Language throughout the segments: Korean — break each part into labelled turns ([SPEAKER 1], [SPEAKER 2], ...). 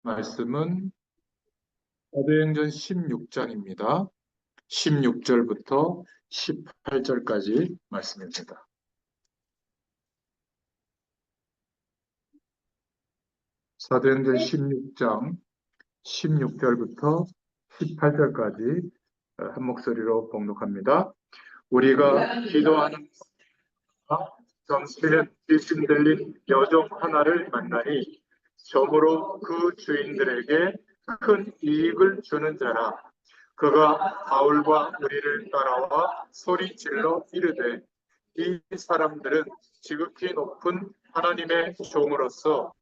[SPEAKER 1] 말씀은 사도행전 16장입니다. 16절부터 18절까지 말씀입니다. 사도행전 16장 16절부터 18절까지 한 목소리로 봉독합니다. 우리가 기도하는 정치는 귀신 들린 여종 하나를 만나니 점으로 그 주인들에게 큰 이익을 주는 자라. 그가 바울과 우리를 따라와 소리질러 이르되 이 사람들은 지극히 높은 하나님의 종으로서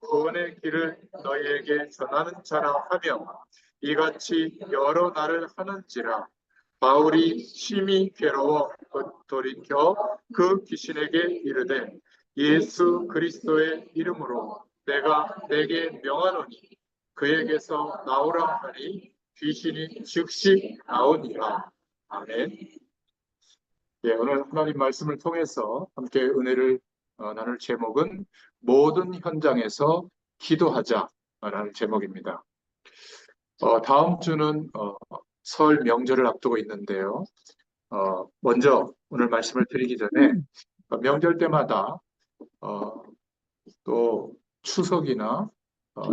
[SPEAKER 1] 구원의 길을 너희에게 전하는 자라 하며 이같이 여러 날을 하는지라. 바울이 심히 괴로워 돌이켜 그 귀신에게 이르되 예수 그리스도의 이름으로 내가 내게 명하노니 그에게서 나오라 하니 귀신이 즉시 나오니라. 아멘. 예, 오늘 하나님 말씀을 통해서 함께 은혜를 나눌 제목은 모든 현장에서 기도하자라는 제목입니다. 다음 주는 설 명절을 앞두고 있는데요. 먼저 오늘 말씀을 드리기 전에 명절 때마다 또 추석이나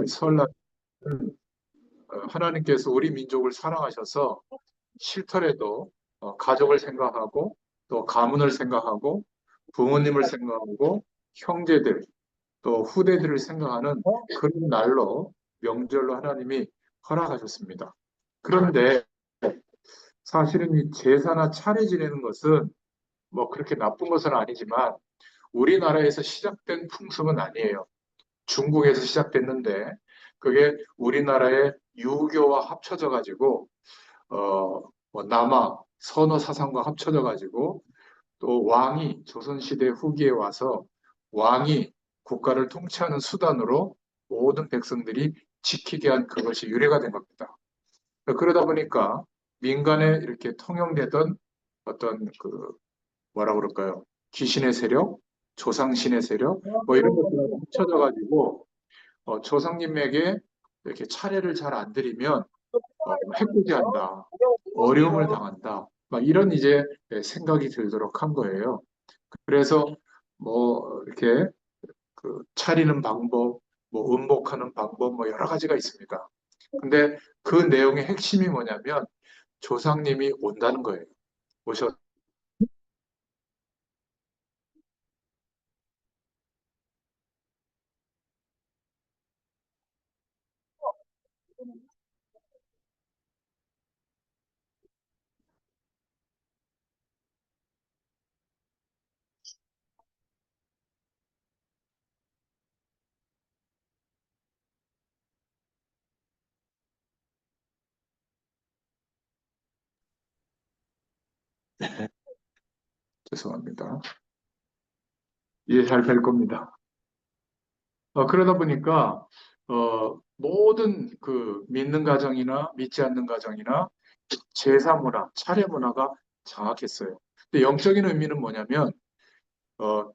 [SPEAKER 1] 설날 하나님께서 우리 민족을 사랑하셔서 싫더라도 가족을 생각하고 또 가문을 생각하고 부모님을 생각하고 형제들 또 후대들을 생각하는 그런 날로 명절로 하나님이 허락하셨습니다. 그런데 사실은 이 제사나 차례 지내는 것은 뭐 그렇게 나쁜 것은 아니지만 우리나라에서 시작된 풍습은 아니에요. 중국에서 시작됐는데 그게 우리나라의 유교와 합쳐져 가지고 뭐 남아 선어 사상과 합쳐져 가지고 또 왕이 조선시대 후기에 와서 왕이 국가를 통치하는 수단으로 모든 백성들이 지키게 한 그것이 유래가 된 겁니다. 그러다 보니까 민간에 이렇게 통용되던 어떤 그 뭐라 그럴까요? 귀신의 세력, 조상신의 세력, 뭐 이런 것들이 합쳐져 가지고 조상님에게 이렇게 차례를 잘 안 드리면 해코지한다, 어려움을 당한다, 막 이런 이제 생각이 들도록 한 거예요. 그래서 뭐 이렇게 그 차리는 방법, 뭐 음복하는 방법, 뭐 여러 가지가 있습니다. 근데 그 내용의 핵심이 뭐냐면 조상님이 온다는 거예요. 오셔. 죄송합니다. 이해 잘 될 겁니다. 그러다 보니까 모든 그 믿는 가정이나 믿지 않는 가정이나 제사 문화, 차례 문화가 장악했어요. 근데 영적인 의미는 뭐냐면 어,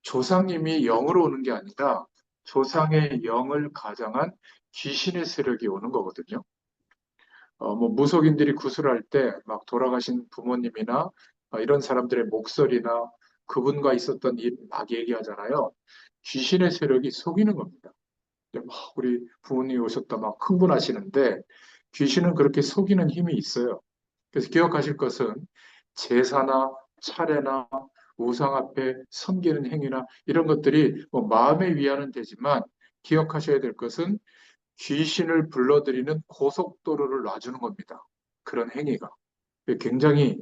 [SPEAKER 1] 조상님이 영으로 오는 게 아니라 조상의 영을 가장한 귀신의 세력이 오는 거거든요. 뭐 무속인들이 구슬할 때 막 돌아가신 부모님이나 이런 사람들의 목소리나 그분과 있었던 일 막 얘기하잖아요. 귀신의 세력이 속이는 겁니다. 막 우리 부모님이 오셨다 막 흥분하시는데 귀신은 그렇게 속이는 힘이 있어요. 그래서 기억하실 것은 제사나 차례나 우상 앞에 섬기는 행위나 이런 것들이 뭐 마음의 위안은 되지만 기억하셔야 될 것은 귀신을 불러들이는 고속도로를 놔주는 겁니다. 그런 행위가. 굉장히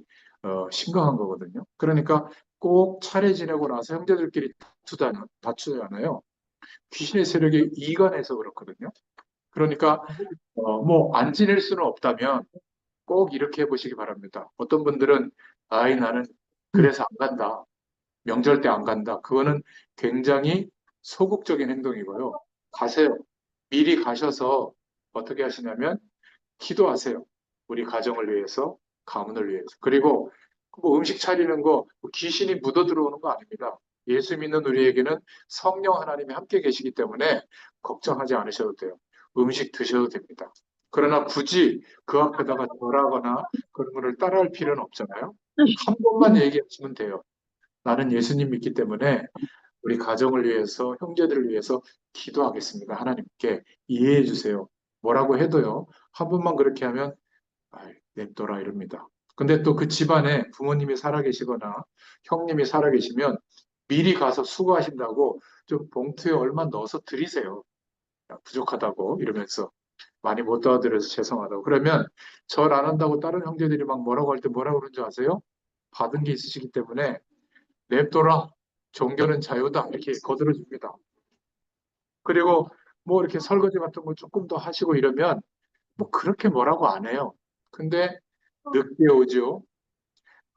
[SPEAKER 1] 심각한 거거든요. 그러니까 꼭 차례 지내고 나서 형제들끼리 다투잖아요. 귀신의 세력이 이간해서 그렇거든요. 그러니까 뭐 안 지낼 수는 없다면 꼭 이렇게 해보시기 바랍니다. 어떤 분들은 아이 나는 그래서 안 간다. 명절 때 안 간다. 그거는 굉장히 소극적인 행동이고요. 가세요. 미리 가셔서 어떻게 하시냐면 기도하세요. 우리 가정을 위해서, 가문을 위해서. 그리고 뭐 음식 차리는 거뭐 귀신이 묻어 들어오는 거 아닙니다. 예수 믿는 우리에게는 성령 하나님이 함께 계시기 때문에 걱정하지 않으셔도 돼요. 음식 드셔도 됩니다. 그러나 굳이 그 앞에다가 절하거나 그런 거를 따라할 필요는 없잖아요. 한 번만 얘기하시면 돼요. 나는 예수님 믿기 때문에 우리 가정을 위해서, 형제들을 위해서 기도하겠습니다. 하나님께 이해해 주세요. 뭐라고 해도요, 한 번만 그렇게 하면, 아이, 냅둬라 이럽니다. 근데 또 그 집안에 부모님이 살아계시거나 형님이 살아계시면 미리 가서 수고하신다고 좀 봉투에 얼마 넣어서 드리세요. 야, 부족하다고 이러면서 많이 못 도와드려서 죄송하다고. 그러면 절 안 한다고 다른 형제들이 막 뭐라고 할 때 뭐라고 그러는 줄 아세요? 받은 게 있으시기 때문에 냅둬라. 종교는 자유다. 이렇게 거들어줍니다. 그리고 뭐 이렇게 설거지 같은 거 조금 더 하시고 이러면 뭐 그렇게 뭐라고 안 해요. 근데 늦게 오죠.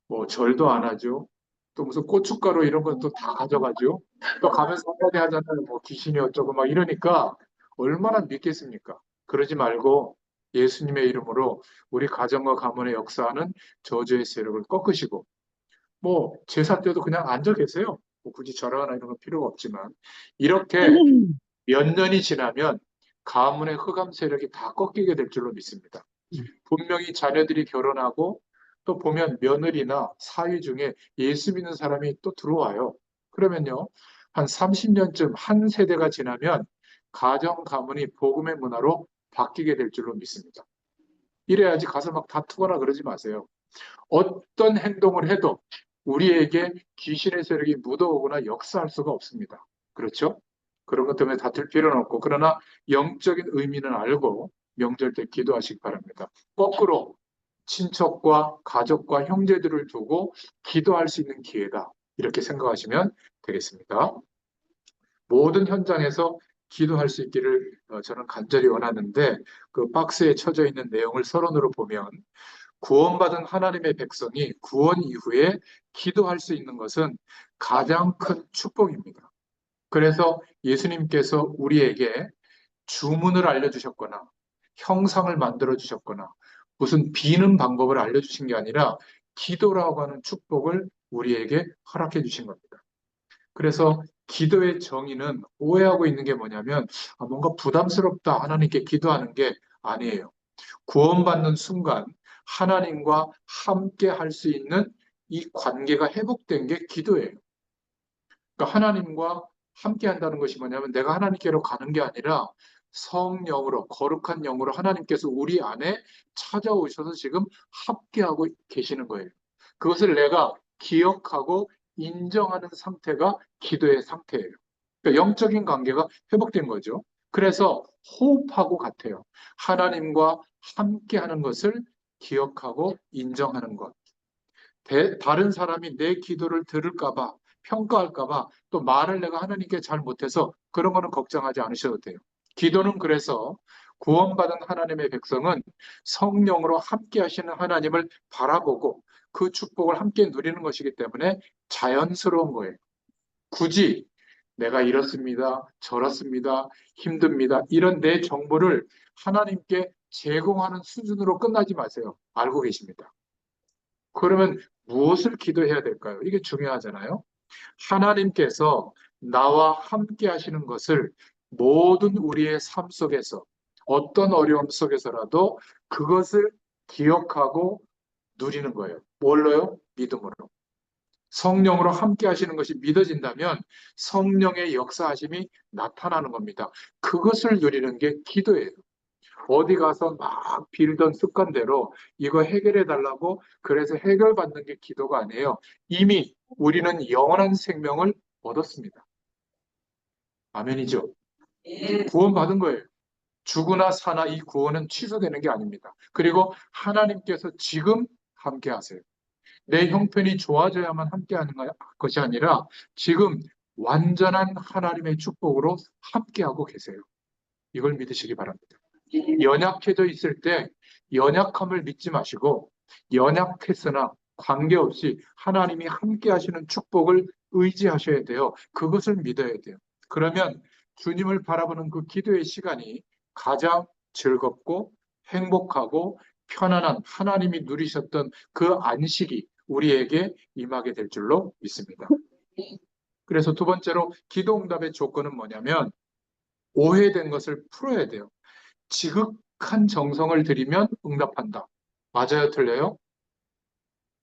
[SPEAKER 1] 뭐 절도 안 하죠. 또 무슨 고춧가루 이런 건 또 다 가져가죠. 또 가면서 한마디 하잖아요. 뭐 귀신이 어쩌고 막 이러니까 얼마나 믿겠습니까? 그러지 말고 예수님의 이름으로 우리 가정과 가문의 역사하는 저주의 세력을 꺾으시고 뭐 제사 때도 그냥 앉아 계세요. 뭐 굳이 절하거나 이런 건 필요가 없지만 이렇게 몇 년이 지나면 가문의 흑암 세력이 다 꺾이게 될 줄로 믿습니다. 분명히 자녀들이 결혼하고 또 보면 며느리나 사위 중에 예수 믿는 사람이 또 들어와요. 그러면요, 한 30년쯤 한 세대가 지나면 가정 가문이 복음의 문화로 바뀌게 될 줄로 믿습니다. 이래야지 가서 막 다투거나 그러지 마세요. 어떤 행동을 해도 우리에게 귀신의 세력이 묻어오거나 역사할 수가 없습니다. 그렇죠? 그런 것 때문에 다툴 필요는 없고, 그러나 영적인 의미는 알고 명절 때 기도하시기 바랍니다. 거꾸로 친척과 가족과 형제들을 두고 기도할 수 있는 기회다. 이렇게 생각하시면 되겠습니다. 모든 현장에서 기도할 수 있기를 저는 간절히 원하는데 그 박스에 쳐져 있는 내용을 서론으로 보면 구원받은 하나님의 백성이 구원 이후에 기도할 수 있는 것은 가장 큰 축복입니다. 그래서 예수님께서 우리에게 주문을 알려주셨거나 형상을 만들어 주셨거나 무슨 비는 방법을 알려주신 게 아니라 기도라고 하는 축복을 우리에게 허락해 주신 겁니다. 그래서 기도의 정의는 오해하고 있는 게 뭐냐면 뭔가 부담스럽다 하나님께 기도하는 게 아니에요. 구원받는 순간 하나님과 함께 할 수 있는 이 관계가 회복된 게 기도예요. 그러니까 하나님과 함께 한다는 것이 뭐냐면 내가 하나님께로 가는 게 아니라 성령으로, 거룩한 영으로 하나님께서 우리 안에 찾아오셔서 지금 함께하고 계시는 거예요. 그것을 내가 기억하고 인정하는 상태가 기도의 상태예요. 그러니까 영적인 관계가 회복된 거죠. 그래서 호흡하고 같아요. 하나님과 함께하는 것을 기억하고 인정하는 것. 다른 사람이 내 기도를 들을까봐, 평가할까봐, 또 말을 내가 하나님께 잘 못해서 그런 거는 걱정하지 않으셔도 돼요. 기도는 그래서 구원받은 하나님의 백성은 성령으로 함께 하시는 하나님을 바라보고 그 축복을 함께 누리는 것이기 때문에 자연스러운 거예요. 굳이 내가 이렇습니다, 저렇습니다, 힘듭니다. 이런 내 정보를 하나님께 제공하는 수준으로 끝나지 마세요. 알고 계십니다. 그러면 무엇을 기도해야 될까요? 이게 중요하잖아요. 하나님께서 나와 함께 하시는 것을 모든 우리의 삶 속에서 어떤 어려움 속에서라도 그것을 기억하고 누리는 거예요. 뭘로요? 믿음으로. 성령으로 함께 하시는 것이 믿어진다면 성령의 역사하심이 나타나는 겁니다. 그것을 누리는 게 기도예요. 어디 가서 막 빌던 습관대로 이거 해결해 달라고 그래서 해결받는 게 기도가 아니에요. 이미 우리는 영원한 생명을 얻었습니다. 아멘이죠. 구원받은 거예요. 죽으나 사나 이 구원은 취소되는 게 아닙니다. 그리고 하나님께서 지금 함께 하세요. 내 형편이 좋아져야만 함께 하는 것이 아니라 지금 완전한 하나님의 축복으로 함께하고 계세요. 이걸 믿으시기 바랍니다. 연약해져 있을 때 연약함을 믿지 마시고 연약했으나 관계없이 하나님이 함께 하시는 축복을 의지하셔야 돼요. 그것을 믿어야 돼요. 그러면 주님을 바라보는 그 기도의 시간이 가장 즐겁고 행복하고 편안한 하나님이 누리셨던 그 안식이 우리에게 임하게 될 줄로 믿습니다. 그래서 두 번째로 기도 응답의 조건은 뭐냐면 오해된 것을 풀어야 돼요. 지극한 정성을 들이면 응답한다. 맞아요, 틀려요?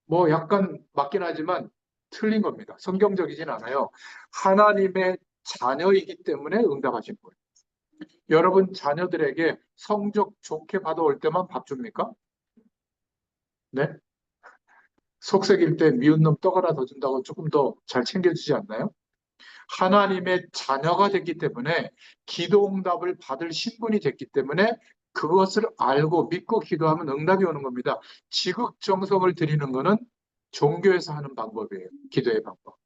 [SPEAKER 1] 뭐 약간 맞긴 하지만 틀린 겁니다. 성경적이진 않아요. 하나님의 자녀이기 때문에 응답하신 거예요. 여러분 자녀들에게 성적 좋게 받아올 때만 밥 줍니까? 네? 속색일 때 미운 놈 떡 하나 더 준다고 조금 더 잘 챙겨주지 않나요? 하나님의 자녀가 됐기 때문에 기도 응답을 받을 신분이 됐기 때문에 그것을 알고 믿고 기도하면 응답이 오는 겁니다. 지극정성을 드리는 것은 종교에서 하는 방법이에요. 기도의 방법.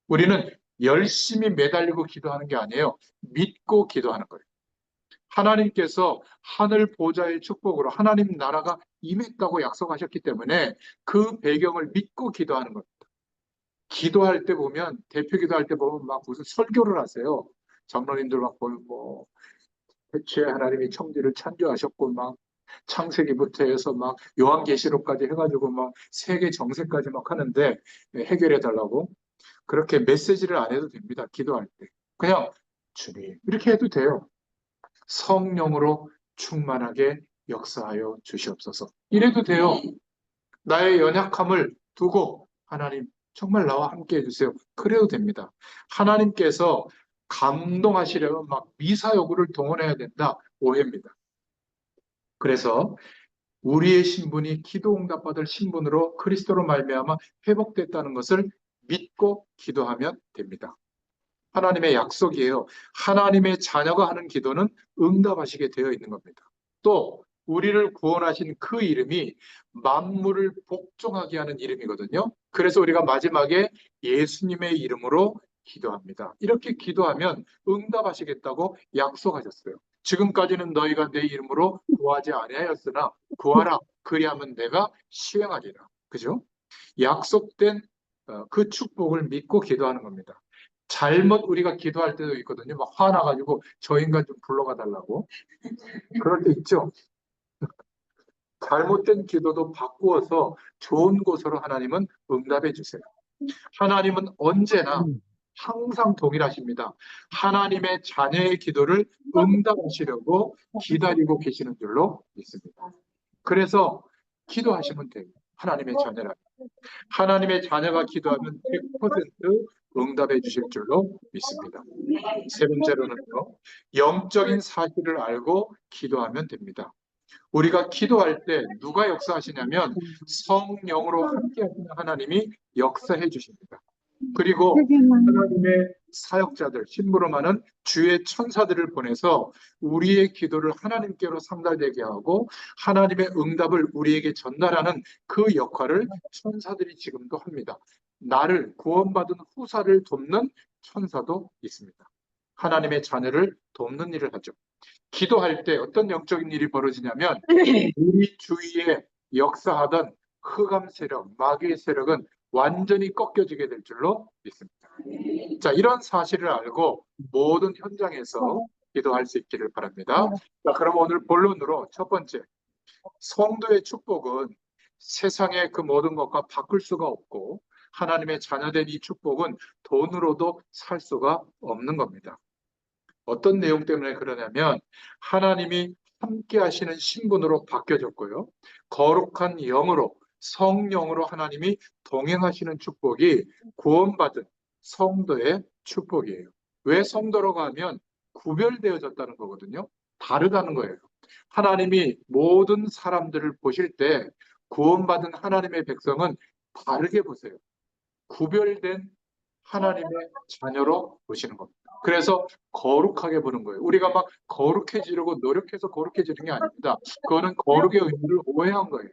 [SPEAKER 1] 우리는 열심히 매달리고 기도하는 게 아니에요. 믿고 기도하는 거예요. 하나님께서 하늘 보좌의 축복으로 하나님 나라가 임했다고 약속하셨기 때문에 그 배경을 믿고 기도하는 겁니다. 기도할 때 보면, 대표 기도할 때 보면 막 무슨 설교를 하세요. 장로님들 막 보면 뭐, 대체 하나님이 천지를 창조하셨고, 막 창세기부터 해서 막 요한계시록까지 해가지고 막 세계 정세까지 막 하는데 해결해 달라고. 그렇게 메시지를 안 해도 됩니다. 기도할 때. 그냥 주님, 이렇게 해도 돼요. 성령으로 충만하게 역사하여 주시옵소서. 이래도 돼요. 나의 연약함을 두고 하나님 정말 나와 함께 해주세요. 그래도 됩니다. 하나님께서 감동하시려면 막 미사여구를 동원해야 된다. 오해입니다. 그래서 우리의 신분이 기도 응답받을 신분으로 그리스도로 말미암아 회복됐다는 것을 믿고 기도하면 됩니다. 하나님의 약속이에요. 하나님의 자녀가 하는 기도는 응답하시게 되어 있는 겁니다. 또 우리를 구원하신 그 이름이 만물을 복종하게 하는 이름이거든요. 그래서 우리가 마지막에 예수님의 이름으로 기도합니다. 이렇게 기도하면 응답하시겠다고 약속하셨어요. 지금까지는 너희가 내 이름으로 구하지 아니하였으나 구하라. 그리하면 내가 시행하리라. 그죠? 약속된 그 축복을 믿고 기도하는 겁니다. 잘못 우리가 기도할 때도 있거든요. 막 화나가지고 저 인간 좀 불러가 달라고. 그럴 때 있죠. 잘못된 기도도 바꾸어서 좋은 곳으로 하나님은 응답해 주세요. 하나님은 언제나 항상 동일하십니다. 하나님의 자녀의 기도를 응답하시려고 기다리고 계시는 줄로 믿습니다. 그래서 기도하시면 돼요. 하나님의 자녀라. 하나님의 자녀가 기도하면 100% 응답해 주실 줄로 믿습니다. 세 번째로는요, 영적인 사실을 알고 기도하면 됩니다. 우리가 기도할 때 누가 역사하시냐면 성령으로 함께 하시는 하나님이 역사해 주십니다. 그리고 하나님의 사역자들, 심부름 하는 주의 천사들을 보내서 우리의 기도를 하나님께로 상달되게 하고 하나님의 응답을 우리에게 전달하는 그 역할을 천사들이 지금도 합니다. 나를 구원받은 후사를 돕는 천사도 있습니다. 하나님의 자녀를 돕는 일을 하죠. 기도할 때 어떤 영적인 일이 벌어지냐면 우리 주위에 역사하던 흑암 세력, 마귀의 세력은 완전히 꺾여지게 될 줄로 믿습니다. 자, 이런 사실을 알고 모든 현장에서 기도할 수 있기를 바랍니다. 자, 그럼 오늘 본론으로 첫 번째, 성도의 축복은 세상의 그 모든 것과 바꿀 수가 없고 하나님의 자녀된 이 축복은 돈으로도 살 수가 없는 겁니다. 어떤 내용 때문에 그러냐면 하나님이 함께 하시는 신분으로 바뀌어졌고요. 거룩한 영으로 성령으로 하나님이 동행하시는 축복이 구원받은 성도의 축복이에요. 왜 성도라고 하면 구별되어졌다는 거거든요. 다르다는 거예요. 하나님이 모든 사람들을 보실 때 구원받은 하나님의 백성은 다르게 보세요. 구별된 하나님의 자녀로 보시는 겁니다. 그래서 거룩하게 보는 거예요. 우리가 막 거룩해지려고 노력해서 거룩해지는 게 아닙니다. 그거는 거룩의 의미를 오해한 거예요.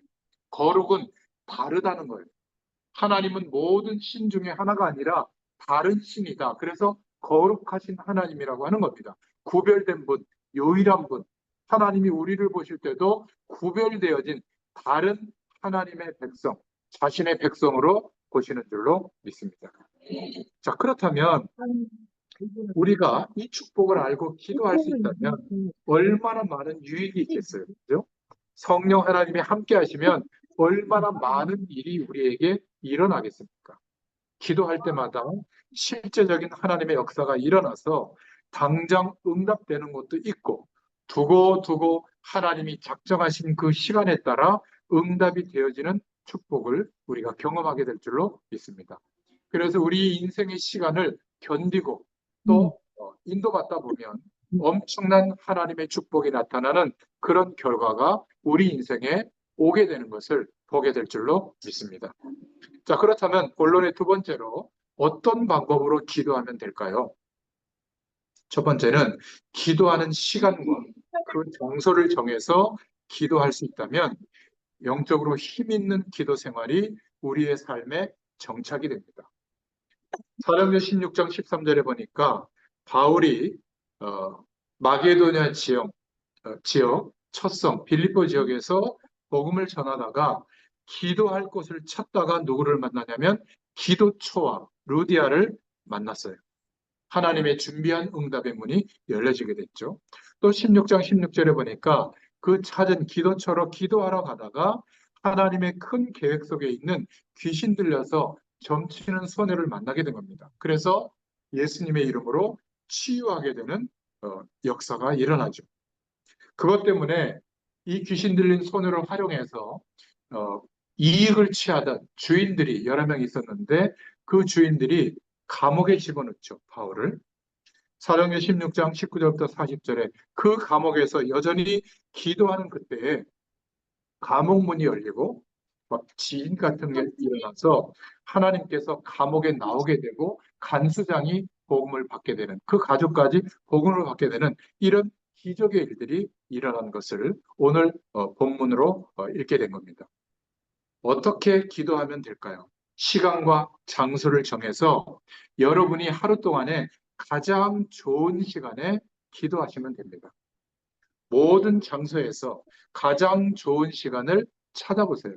[SPEAKER 1] 거룩은 다르다는 거예요. 하나님은 모든 신 중에 하나가 아니라 다른 신이다. 그래서 거룩하신 하나님이라고 하는 겁니다. 구별된 분, 유일한 분. 하나님이 우리를 보실 때도 구별되어진 다른 하나님의 백성, 자신의 백성으로 보시는 줄로 믿습니다. 자, 그렇다면 우리가 이 축복을 알고 기도할 수 있다면 얼마나 많은 유익이 있겠어요. 그죠? 성령 하나님이 함께 하시면 얼마나 많은 일이 우리에게 일어나겠습니까? 기도할 때마다 실제적인 하나님의 역사가 일어나서 당장 응답되는 것도 있고 두고두고 하나님이 작정하신 그 시간에 따라 응답이 되어지는 축복을 우리가 경험하게 될 줄로 믿습니다. 그래서 우리 인생의 시간을 견디고 또 인도받다 보면 엄청난 하나님의 축복이 나타나는 그런 결과가 우리 인생에 오게 되는 것을 보게 될 줄로 믿습니다. 자, 그렇다면 본론의 두 번째로 어떤 방법으로 기도하면 될까요? 첫 번째는 기도하는 시간과 그 장소를 정해서 기도할 수 있다면 영적으로 힘 있는 기도 생활이 우리의 삶에 정착이 됩니다. 사도행전 16장 13절에 보니까 바울이 마게도냐 지역 첫성 빌립보 지역에서 복음을 전하다가 기도할 곳을 찾다가 누구를 만나냐면 기도초와 루디아를 만났어요. 하나님의 준비한 응답의 문이 열려지게 됐죠. 또 16장 16절에 보니까 그 찾은 기도처로 기도하러 가다가 하나님의 큰 계획 속에 있는 귀신 들려서 점치는 소녀를 만나게 된 겁니다. 그래서 예수님의 이름으로 치유하게 되는 역사가 일어나죠. 그것 때문에 이 귀신 들린 소녀를 활용해서 어, 이익을 취하던 주인들이 여러 명 있었는데 그 주인들이 감옥에 집어넣죠, 바울을. 사도행전 16장 19절부터 40절에 그 감옥에서 여전히 기도하는 그때에 감옥 문이 열리고 막 지진 같은 게 일어나서 하나님께서 감옥에 나오게 되고 간수장이 복음을 받게 되는 그 가족까지 복음을 받게 되는 이런 기적의 일들이 일어난 것을 오늘 본문으로 읽게 된 겁니다. 어떻게 기도하면 될까요? 시간과 장소를 정해서 여러분이 하루 동안에 가장 좋은 시간에 기도하시면 됩니다. 모든 장소에서 가장 좋은 시간을 찾아보세요.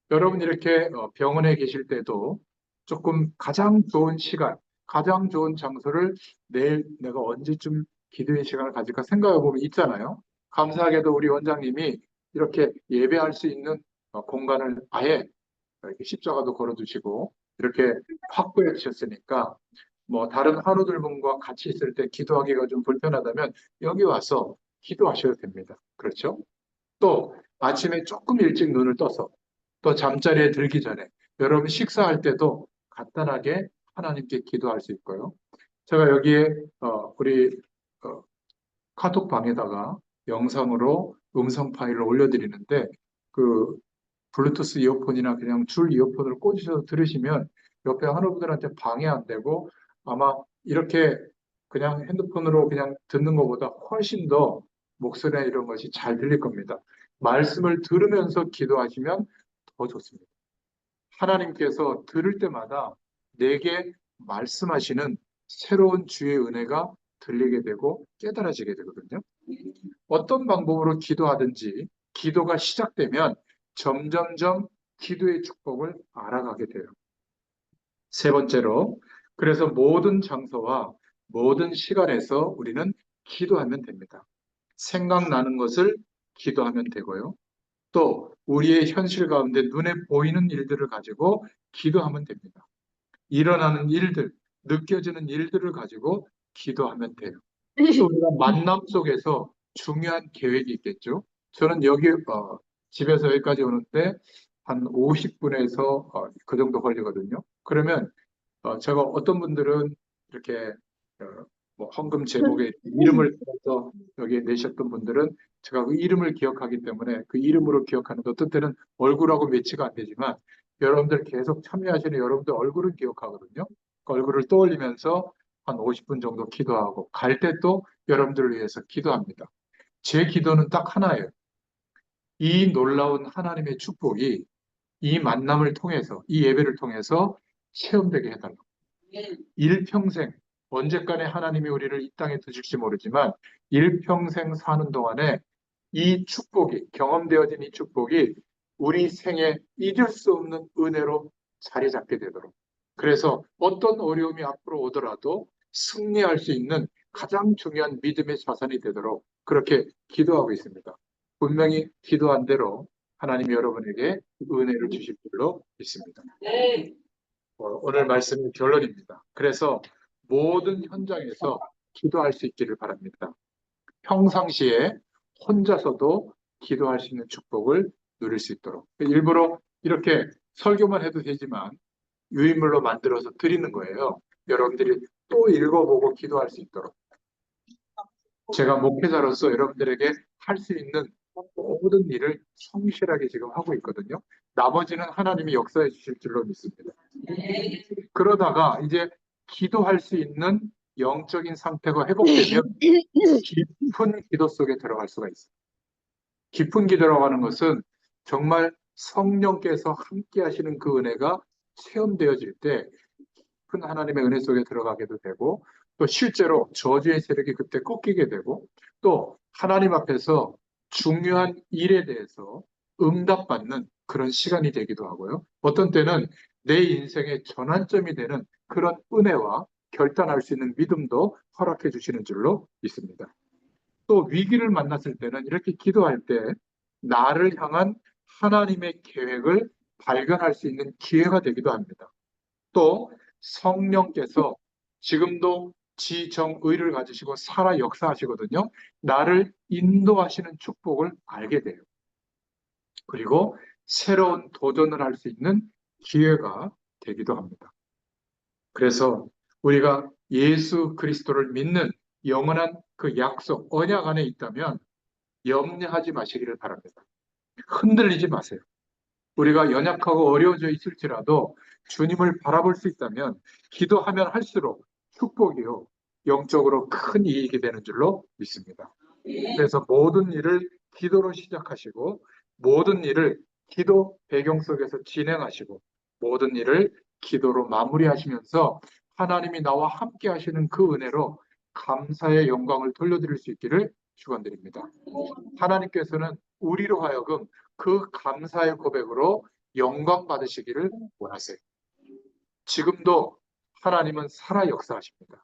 [SPEAKER 1] 여러분 이렇게 병원에 계실 때도 조금 가장 좋은 시간, 가장 좋은 장소를 내일 내가 언제쯤 기도의 시간을 가질까 생각해 보면 있잖아요. 감사하게도 우리 원장님이 이렇게 예배할 수 있는 공간을 아예 이렇게 십자가도 걸어두시고 이렇게 확보해 주셨으니까 뭐 다른 하루들분과 같이 있을 때 기도하기가 좀 불편하다면 여기 와서 기도하셔도 됩니다. 그렇죠? 또 아침에 조금 일찍 눈을 떠서 또 잠자리에 들기 전에 여러분 식사할 때도 간단하게 하나님께 기도할 수 있고요. 제가 여기에 우리 어, 카톡방에다가 영상으로 음성 파일을 올려드리는데 그 블루투스 이어폰이나 그냥 줄 이어폰을 꽂으셔서 들으시면 옆에 하루분들한테 방해 안 되고 아마 이렇게 그냥 핸드폰으로 그냥 듣는 것보다 훨씬 더 목소리나 이런 것이 잘 들릴 겁니다. 말씀을 들으면서 기도하시면 더 좋습니다. 하나님께서 들을 때마다 내게 말씀하시는 새로운 주의 은혜가 들리게 되고 깨달아지게 되거든요. 어떤 방법으로 기도하든지 기도가 시작되면 점점점 기도의 축복을 알아가게 돼요. 세 번째로, 그래서 모든 장소와 모든 시간에서 우리는 기도하면 됩니다. 생각나는 것을 기도하면 되고요. 또 우리의 현실 가운데 눈에 보이는 일들을 가지고 기도하면 됩니다. 일어나는 일들, 느껴지는 일들을 가지고 기도하면 돼요. 또 우리가 만남 속에서 중요한 계획이 있겠죠. 저는 여기 집에서 여기까지 오는데 한 50분에서 그 정도 걸리거든요. 그러면 제가 어떤 분들은 이렇게 어, 뭐 헌금 제목에 이름을 써서 여기에 내셨던 분들은 제가 그 이름을 기억하기 때문에 그 이름으로 기억하는데 어떤 때는 얼굴하고 매치가 안 되지만 여러분들 계속 참여하시는 여러분들 얼굴을 기억하거든요. 그 얼굴을 떠올리면서 한 50분 정도 기도하고 갈 때 또 여러분들을 위해서 기도합니다. 제 기도는 딱 하나예요. 이 놀라운 하나님의 축복이 이 만남을 통해서 이 예배를 통해서 체험되게 해달라고. 일평생 언제까지 하나님이 우리를 이 땅에 두실지 모르지만 일평생 사는 동안에 이 축복이 경험되어진 이 축복이 우리 생에 잊을 수 없는 은혜로 자리 잡게 되도록 그래서 어떤 어려움이 앞으로 오더라도 승리할 수 있는 가장 중요한 믿음의 자산이 되도록 그렇게 기도하고 있습니다. 분명히 기도한 대로 하나님이 여러분에게 은혜를 주실 줄로 믿습니다. 오늘 말씀의 결론입니다. 그래서 모든 현장에서 기도할 수 있기를 바랍니다. 평상시에 혼자서도 기도할 수 있는 축복을 누릴 수 있도록 일부러 이렇게 설교만 해도 되지만 유인물로 만들어서 드리는 거예요. 여러분들이 또 읽어보고 기도할 수 있도록. 제가 목회자로서 여러분들에게 할 수 있는 모든 일을 성실하게 지금 하고 있거든요. 나머지는 하나님이 역사해 주실 줄로 믿습니다. 그러다가 이제 기도할 수 있는 영적인 상태가 회복되면 깊은 기도 속에 들어갈 수가 있어요. 깊은 기도라고 하는 것은 정말 성령께서 함께 하시는 그 은혜가 체험되어질 때 큰 하나님의 은혜 속에 들어가게도 되고 또 실제로 저주의 세력이 그때 꺾이게 되고 또 하나님 앞에서 중요한 일에 대해서 응답받는 그런 시간이 되기도 하고요. 어떤 때는 내 인생의 전환점이 되는 그런 은혜와 결단할 수 있는 믿음도 허락해 주시는 줄로 믿습니다. 또 위기를 만났을 때는 이렇게 기도할 때 나를 향한 하나님의 계획을 발견할 수 있는 기회가 되기도 합니다. 또 성령께서 지금도 지정의를 가지시고 살아 역사하시거든요. 나를 인도하시는 축복을 알게 돼요. 그리고 새로운 도전을 할 수 있는 기회가 되기도 합니다. 그래서 우리가 예수 그리스도를 믿는 영원한 그 약속, 언약 안에 있다면 염려하지 마시기를 바랍니다. 흔들리지 마세요. 우리가 연약하고 어려워져 있을지라도 주님을 바라볼 수 있다면 기도하면 할수록 축복이요. 영적으로 큰 이익이 되는 줄로 믿습니다. 그래서 모든 일을 기도로 시작하시고 모든 일을 기도 배경 속에서 진행하시고 모든 일을 기도로 마무리하시면서 하나님이 나와 함께 하시는 그 은혜로 감사의 영광을 돌려드릴 수 있기를 축원드립니다. 하나님께서는 우리로 하여금 그 감사의 고백으로 영광 받으시기를 원하세요. 지금도 하나님은 살아 역사하십니다.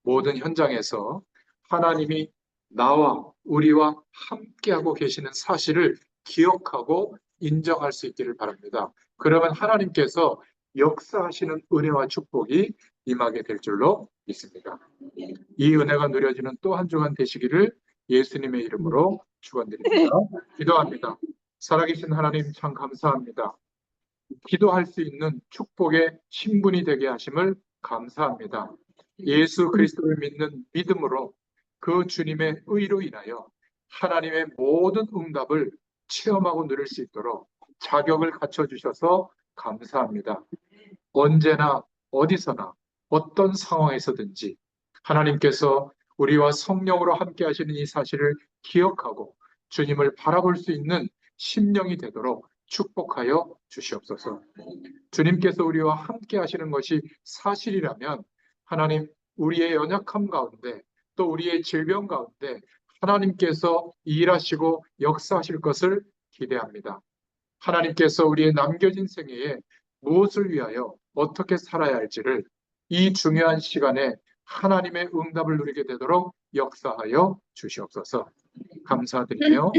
[SPEAKER 1] 모든 현장에서 하나님이 나와 우리와 함께하고 계시는 사실을 기억하고 인정할 수 있기를 바랍니다. 그러면 하나님께서 역사하시는 은혜와 축복이 임하게 될 줄로 믿습니다. 이 은혜가 누려지는 또 한 주간 되시기를 예수님의 이름으로 축원드립니다. 기도합니다. 살아계신 하나님 참 감사합니다. 기도할 수 있는 축복의 신분이 되게 하심을 감사합니다. 예수 그리스도를 믿는 믿음으로 그 주님의 의로 인하여 하나님의 모든 응답을 체험하고 누릴 수 있도록 자격을 갖춰주셔서 감사합니다. 언제나 어디서나 어떤 상황에서든지 하나님께서 우리와 성령으로 함께 하시는 이 사실을 기억하고 주님을 바라볼 수 있는 심령이 되도록 축복하여 주시옵소서. 주님께서 우리와 함께 하시는 것이 사실이라면 하나님 우리의 연약함 가운데 또 우리의 질병 가운데 하나님께서 일하시고 역사하실 것을 기대합니다. 하나님께서 우리의 남겨진 생애에 무엇을 위하여 어떻게 살아야 할지를 이 중요한 시간에 하나님의 응답을 누리게 되도록 역사하여 주시옵소서. 감사드리며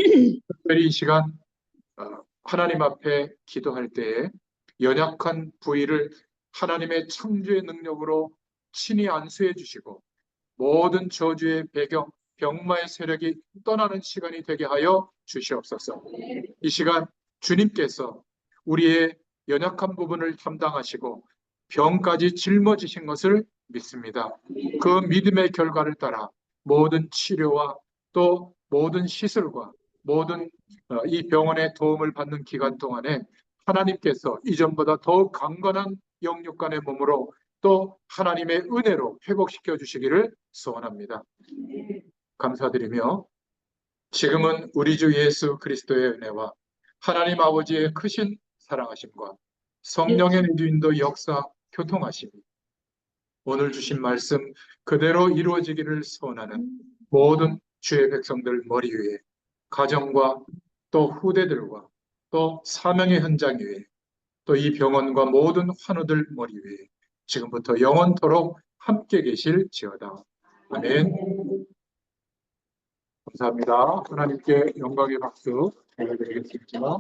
[SPEAKER 1] 특별히 이 시간 하나님 앞에 기도할 때에 연약한 부위를 하나님의 창조의 능력으로 친히 안수해 주시고 모든 저주의 배경, 병마의 세력이 떠나는 시간이 되게 하여 주시옵소서. 이 시간 주님께서 우리의 연약한 부분을 담당하시고 병까지 짊어지신 것을 믿습니다. 그 믿음의 결과를 따라 모든 치료와 또 모든 시술과 모든 이 병원의 도움을 받는 기간 동안에 하나님께서 이전보다 더욱 강건한 영육간의 몸으로 또 하나님의 은혜로 회복시켜 주시기를 소원합니다. 감사드리며 지금은 우리 주 예수 그리스도의 은혜와 하나님 아버지의 크신 사랑하심과 성령의 인도 역사 교통하심이 오늘 주신 말씀 그대로 이루어지기를 소원하는 모든 주의 백성들 머리 위에 가정과 또 후대들과 또 사명의 현장 위에 또 이 병원과 모든 환우들 머리 위에 지금부터 영원토록 함께 계실지어다. 아멘. 감사합니다. 하나님께 영광의 박수 드리겠습니다.